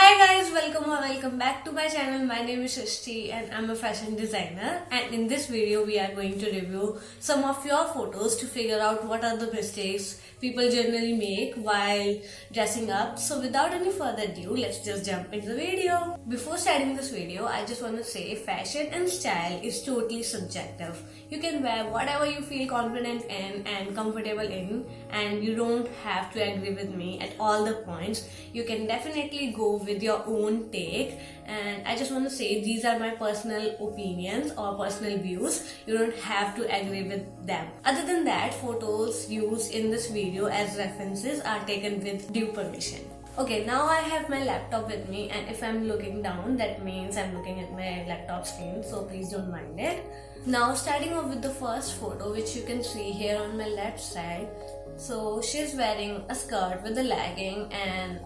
Hi guys, welcome back to my channel. My name is Shrishti and I'm a fashion designer, and in this video we are going to review some of your photos to figure out what are the mistakes people generally make while dressing up. So without any further ado, let's just jump into the video. Before starting this video, I just want to say fashion and style is totally subjective. You can wear whatever you feel confident in and comfortable in, and you don't have to agree with me at all the points. You can definitely go with your own take, and I just want to say these are my personal opinions or personal views. You don't have to agree with them. Other than that, photos used in this video as references are taken with due permission. Okay, now I have my laptop with me, and if I'm looking down, that means I'm looking at my laptop screen, so please don't mind it. Now starting off with the first photo, which you can see here on my left side. So she's wearing a skirt with a legging, and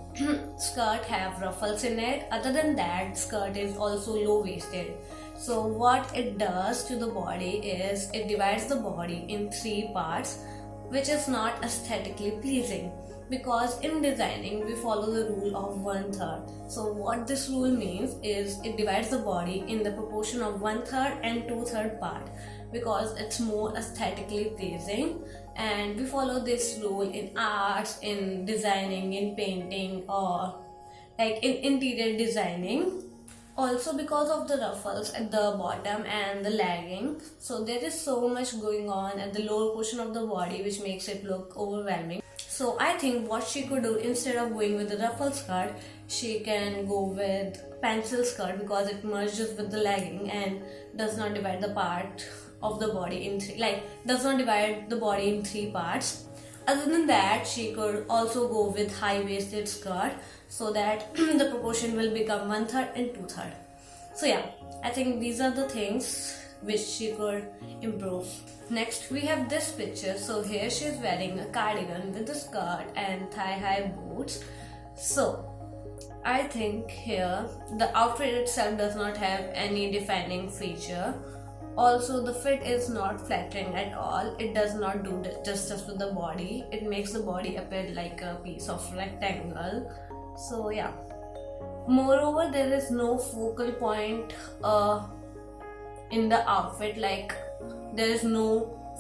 skirt have ruffles in it. Other than that, skirt is also low-waisted. So what it does to the body is it divides the body in three parts, which is not aesthetically pleasing, because in designing we follow the rule of 1/3. So what this rule means is it divides the body in the proportion of 1/3 and 2/3 part, because it's more aesthetically pleasing, and we follow this rule in arts, in designing, in painting, or like in interior designing. Also because of the ruffles at the bottom and the legging, so there is so much going on at the lower portion of the body which makes it look overwhelming. So I think what she could do, instead of going with the ruffle skirt, she can go with pencil skirt, because it merges with the legging and does not divide the part of the body in three, like does not divide the body in three parts. Other than that, she could also go with high-waisted skirt, so that the proportion will become 1/3 and 2/3. So yeah, I think these are the things which she could improve. Next, we have this picture. So here she is wearing a cardigan with a skirt and thigh-high boots. So I think here the outfit itself does not have any defining feature. Also, the fit is not flattering at all. It does not do justice to the body. It makes the body appear like a piece of rectangle. So yeah. Moreover, there is no focal point in the outfit. Like there is no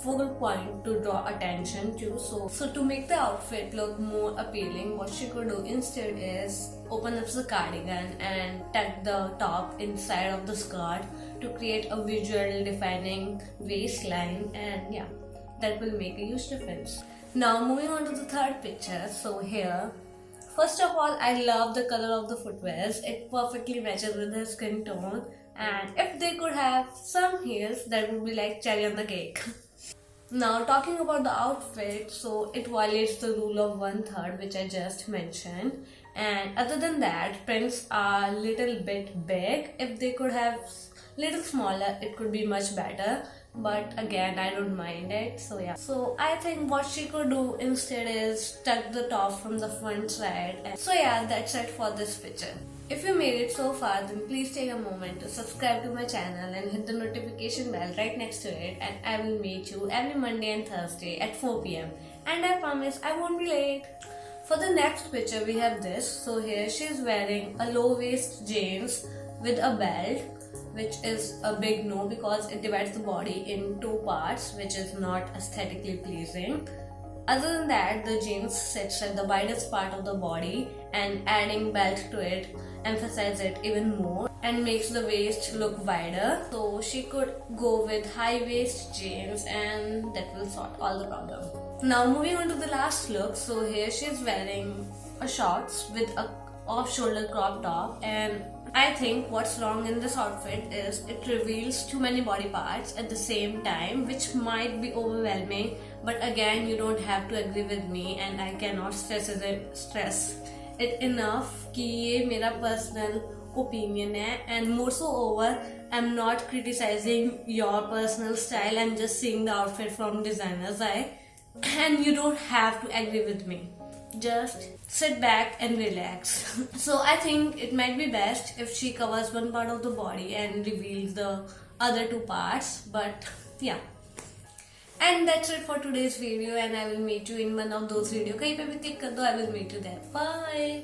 focal point to draw attention to. So to make the outfit look more appealing, what she could do instead is open up the cardigan and tuck the top inside of the skirt to create a visual defining waistline, and yeah, that will make a huge difference. Now moving on to the third picture. So here, first of all, I love the color of the footwears. It perfectly matches with her skin tone, and if they could have some heels, that would be like cherry on the cake. Now talking about the outfit, so it violates the rule of 1/3 which I just mentioned, and other than that, prints are little bit big. If they could have little smaller, it could be much better, but again, I don't mind it. So yeah, so I think what she could do instead is tuck the top from the front side. And so yeah, that's it for this picture. If you made it so far, then please take a moment to subscribe to my channel and hit the notification bell right next to it, and I will meet you every Monday and Thursday at 4 p.m. and I promise I won't be late. For the next picture, we have this. So here she is wearing a low waist jeans with a belt, which is a big no, because it divides the body in two parts, which is not aesthetically pleasing. Other than that, the jeans sits at the widest part of the body, and adding belt to it emphasizes it even more and makes the waist look wider. So she could go with high waist jeans, and that will sort all the problem. Now moving on to the last look. So here she is wearing a shorts with a off-shoulder crop top, and I think what's wrong in this outfit is it reveals too many body parts at the same time, which might be overwhelming, but again, you don't have to agree with me, and I cannot stress it enough कि ये मेरा personal opinion है, and more so over, I'm not criticizing your personal style. I'm just seeing the outfit from designer's eye, and you don't have to agree with me. Just sit back and relax. So I think it might be best if she covers one part of the body and reveals the other two parts, but yeah. And that's it for today's video, and I will meet you in one of those videos. कहीं पे भी click कर दो, I will meet you there. Bye.